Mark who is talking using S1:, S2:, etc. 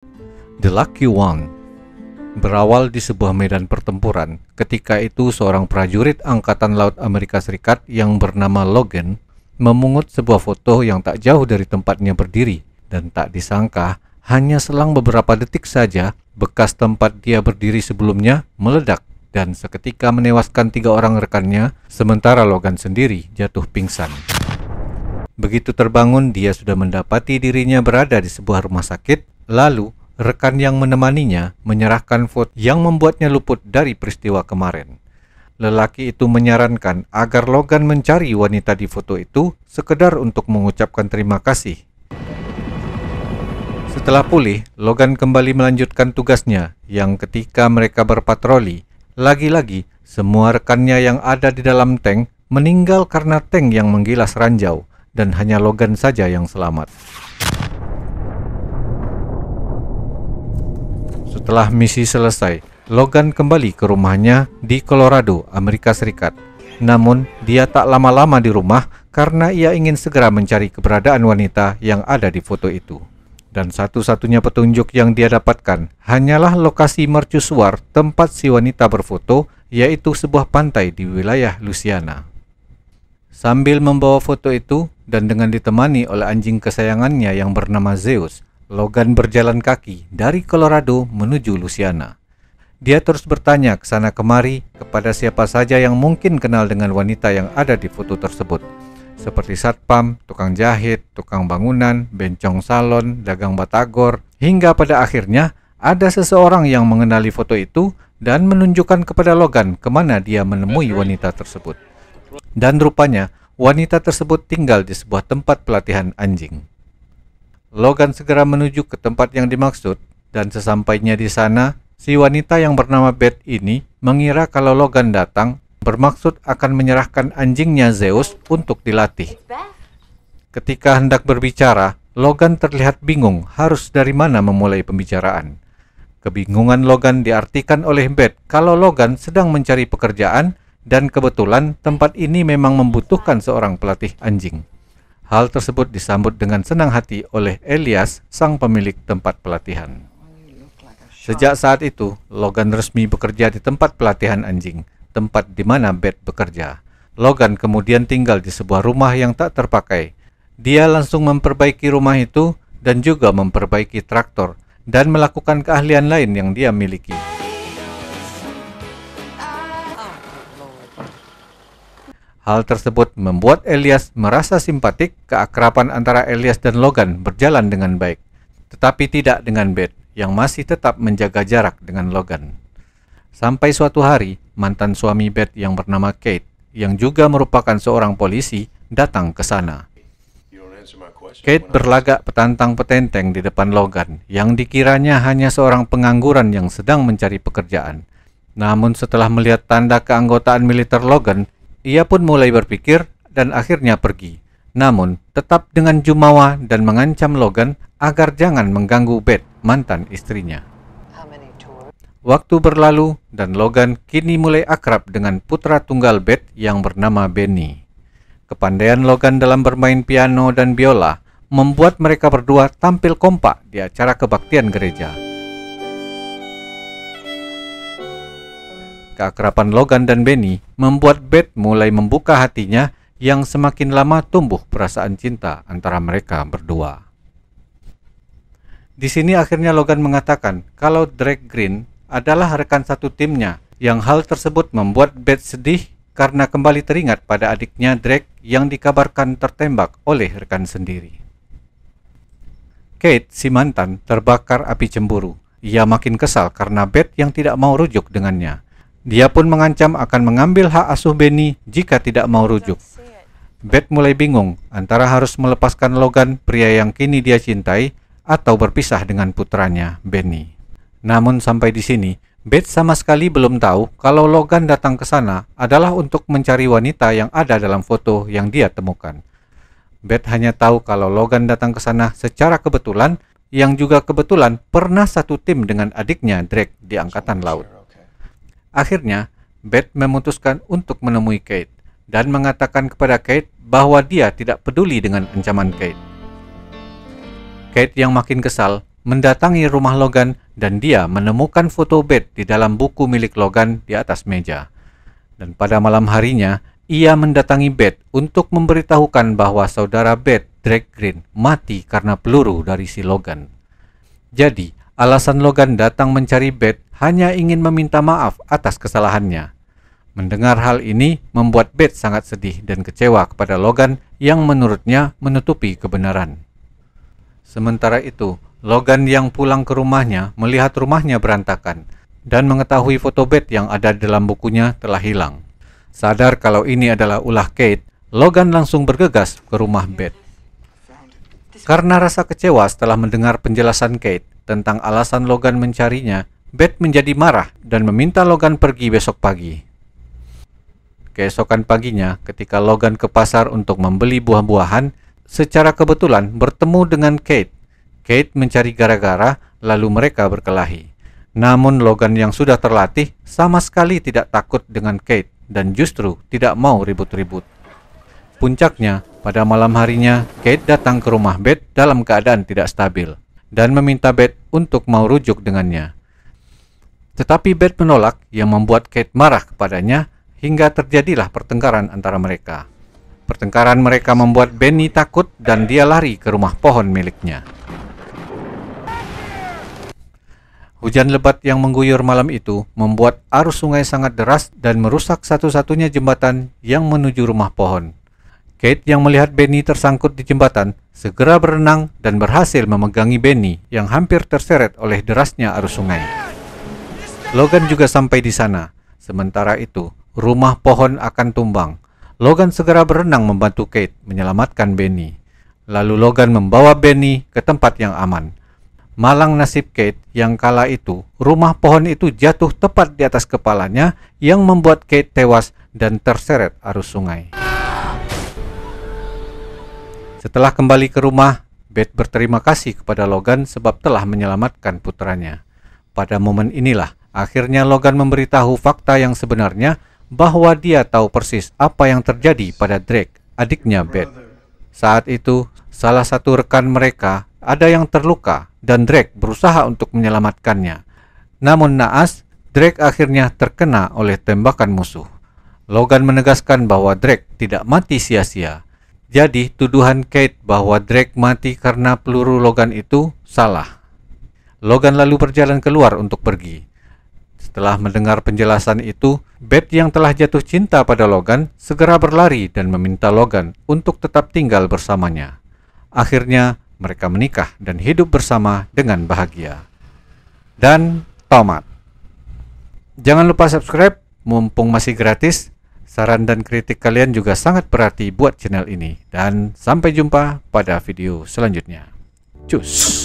S1: The Lucky One berawal di sebuah medan pertempuran. Ketika itu seorang prajurit Angkatan Laut Amerika Serikat yang bernama Logan memungut sebuah foto yang tak jauh dari tempatnya berdiri, dan tak disangka hanya selang beberapa detik saja bekas tempat dia berdiri sebelumnya meledak dan seketika menewaskan 3 orang rekannya, sementara Logan sendiri jatuh pingsan. Begitu terbangun, dia sudah mendapati dirinya berada di sebuah rumah sakit. Lalu rekan yang menemaninya menyerahkan foto yang membuatnya luput dari peristiwa kemarin. Lelaki itu menyarankan agar Logan mencari wanita di foto itu sekedar untuk mengucapkan terima kasih. Setelah pulih, Logan kembali melanjutkan tugasnya yang ketika mereka berpatroli, lagi-lagi semua rekannya yang ada di dalam tank meninggal karena tank yang menggilas ranjau dan hanya Logan saja yang selamat. Setelah misi selesai, Logan kembali ke rumahnya di Colorado, Amerika Serikat. Namun, dia tak lama-lama di rumah karena ia ingin segera mencari keberadaan wanita yang ada di foto itu. Dan satu-satunya petunjuk yang dia dapatkan hanyalah lokasi mercusuar tempat si wanita berfoto, yaitu sebuah pantai di wilayah Louisiana. Sambil membawa foto itu dan dengan ditemani oleh anjing kesayangannya yang bernama Zeus, Logan berjalan kaki dari Colorado menuju Louisiana. Dia terus bertanya ke sana kemari kepada siapa saja yang mungkin kenal dengan wanita yang ada di foto tersebut, seperti satpam, tukang jahit, tukang bangunan, bencong salon, dagang batagor, hingga pada akhirnya ada seseorang yang mengenali foto itu dan menunjukkan kepada Logan kemana dia menemui wanita tersebut. Dan rupanya wanita tersebut tinggal di sebuah tempat pelatihan anjing. Logan segera menuju ke tempat yang dimaksud, dan sesampainya di sana, si wanita yang bernama Beth ini mengira kalau Logan datang bermaksud akan menyerahkan anjingnya Zeus untuk dilatih. Ketika hendak berbicara, Logan terlihat bingung harus dari mana memulai pembicaraan. Kebingungan Logan diartikan oleh Beth kalau Logan sedang mencari pekerjaan dan kebetulan tempat ini memang membutuhkan seorang pelatih anjing. Hal tersebut disambut dengan senang hati oleh Elias, sang pemilik tempat pelatihan. Sejak saat itu, Logan resmi bekerja di tempat pelatihan anjing, tempat di mana Beth bekerja. Logan kemudian tinggal di sebuah rumah yang tak terpakai. Dia langsung memperbaiki rumah itu dan juga memperbaiki traktor dan melakukan keahlian lain yang dia miliki. Hal tersebut membuat Elias merasa simpatik. Keakraban antara Elias dan Logan berjalan dengan baik, tetapi tidak dengan Beth yang masih tetap menjaga jarak dengan Logan. Sampai suatu hari, mantan suami Beth yang bernama Kate, yang juga merupakan seorang polisi, datang ke sana. Kate berlagak petantang petenteng di depan Logan, yang dikiranya hanya seorang pengangguran yang sedang mencari pekerjaan. Namun setelah melihat tanda keanggotaan militer Logan, ia pun mulai berpikir dan akhirnya pergi. Namun, tetap dengan jumawa dan mengancam Logan agar jangan mengganggu Beth, mantan istrinya. Waktu berlalu dan Logan kini mulai akrab dengan putra tunggal Beth yang bernama Benny. Kepandaian Logan dalam bermain piano dan biola membuat mereka berdua tampil kompak di acara kebaktian gereja. Keakraban Logan dan Benny membuat Beth mulai membuka hatinya yang semakin lama tumbuh perasaan cinta antara mereka berdua. Di sini akhirnya Logan mengatakan kalau Drake Green adalah rekan satu timnya, yang hal tersebut membuat Beth sedih karena kembali teringat pada adiknya Drake yang dikabarkan tertembak oleh rekan sendiri. Kate, si mantan, terbakar api cemburu. Ia makin kesal karena Beth yang tidak mau rujuk dengannya. Dia pun mengancam akan mengambil hak asuh Benny jika tidak mau rujuk. Beth mulai bingung antara harus melepaskan Logan, pria yang kini dia cintai, atau berpisah dengan putranya, Benny. Namun sampai di sini, Beth sama sekali belum tahu kalau Logan datang ke sana adalah untuk mencari wanita yang ada dalam foto yang dia temukan. Beth hanya tahu kalau Logan datang ke sana secara kebetulan, yang juga kebetulan pernah satu tim dengan adiknya Drake di Angkatan Laut. Akhirnya, Beth memutuskan untuk menemui Kate dan mengatakan kepada Kate bahwa dia tidak peduli dengan ancaman Kate. Kate yang makin kesal mendatangi rumah Logan dan dia menemukan foto Beth di dalam buku milik Logan di atas meja. Dan pada malam harinya, ia mendatangi Beth untuk memberitahukan bahwa saudara Beth, Drake Green, mati karena peluru dari si Logan. Jadi, alasan Logan datang mencari Beth hanya ingin meminta maaf atas kesalahannya. Mendengar hal ini membuat Beth sangat sedih dan kecewa kepada Logan yang menurutnya menutupi kebenaran. Sementara itu, Logan yang pulang ke rumahnya melihat rumahnya berantakan dan mengetahui foto Beth yang ada dalam bukunya telah hilang. Sadar kalau ini adalah ulah Kate, Logan langsung bergegas ke rumah Beth. Karena rasa kecewa setelah mendengar penjelasan Kate tentang alasan Logan mencarinya, Beth menjadi marah dan meminta Logan pergi besok pagi. Keesokan paginya, ketika Logan ke pasar untuk membeli buah-buahan, secara kebetulan bertemu dengan Kate. Kate mencari gara-gara, lalu mereka berkelahi. Namun Logan yang sudah terlatih sama sekali tidak takut dengan Kate dan justru tidak mau ribut-ribut. Puncaknya, pada malam harinya, Kate datang ke rumah Beth dalam keadaan tidak stabil dan meminta Beth untuk mau rujuk dengannya. Tetapi Beth menolak yang membuat Kate marah kepadanya hingga terjadilah pertengkaran antara mereka. Pertengkaran mereka membuat Benny takut dan dia lari ke rumah pohon miliknya. Hujan lebat yang mengguyur malam itu membuat arus sungai sangat deras dan merusak satu-satunya jembatan yang menuju rumah pohon. Kate yang melihat Benny tersangkut di jembatan segera berenang dan berhasil memegangi Benny yang hampir terseret oleh derasnya arus sungai. Logan juga sampai di sana. Sementara itu, rumah pohon akan tumbang. Logan segera berenang membantu Kate menyelamatkan Benny. Lalu Logan membawa Benny ke tempat yang aman. Malang nasib Kate yang kala itu, rumah pohon itu jatuh tepat di atas kepalanya yang membuat Kate tewas dan terseret arus sungai. Setelah kembali ke rumah, Beth berterima kasih kepada Logan sebab telah menyelamatkan putranya. Pada momen inilah, akhirnya Logan memberitahu fakta yang sebenarnya bahwa dia tahu persis apa yang terjadi pada Drake, adiknya Beth. Saat itu, salah satu rekan mereka ada yang terluka dan Drake berusaha untuk menyelamatkannya. Namun naas, Drake akhirnya terkena oleh tembakan musuh. Logan menegaskan bahwa Drake tidak mati sia-sia. Jadi, tuduhan Kate bahwa Drake mati karena peluru Logan itu salah. Logan lalu berjalan keluar untuk pergi. Setelah mendengar penjelasan itu, Beth yang telah jatuh cinta pada Logan segera berlari dan meminta Logan untuk tetap tinggal bersamanya. Akhirnya, mereka menikah dan hidup bersama dengan bahagia. Dan tamat. Jangan lupa subscribe, mumpung masih gratis. Saran dan kritik kalian juga sangat berarti buat channel ini. Dan sampai jumpa pada video selanjutnya. Cus!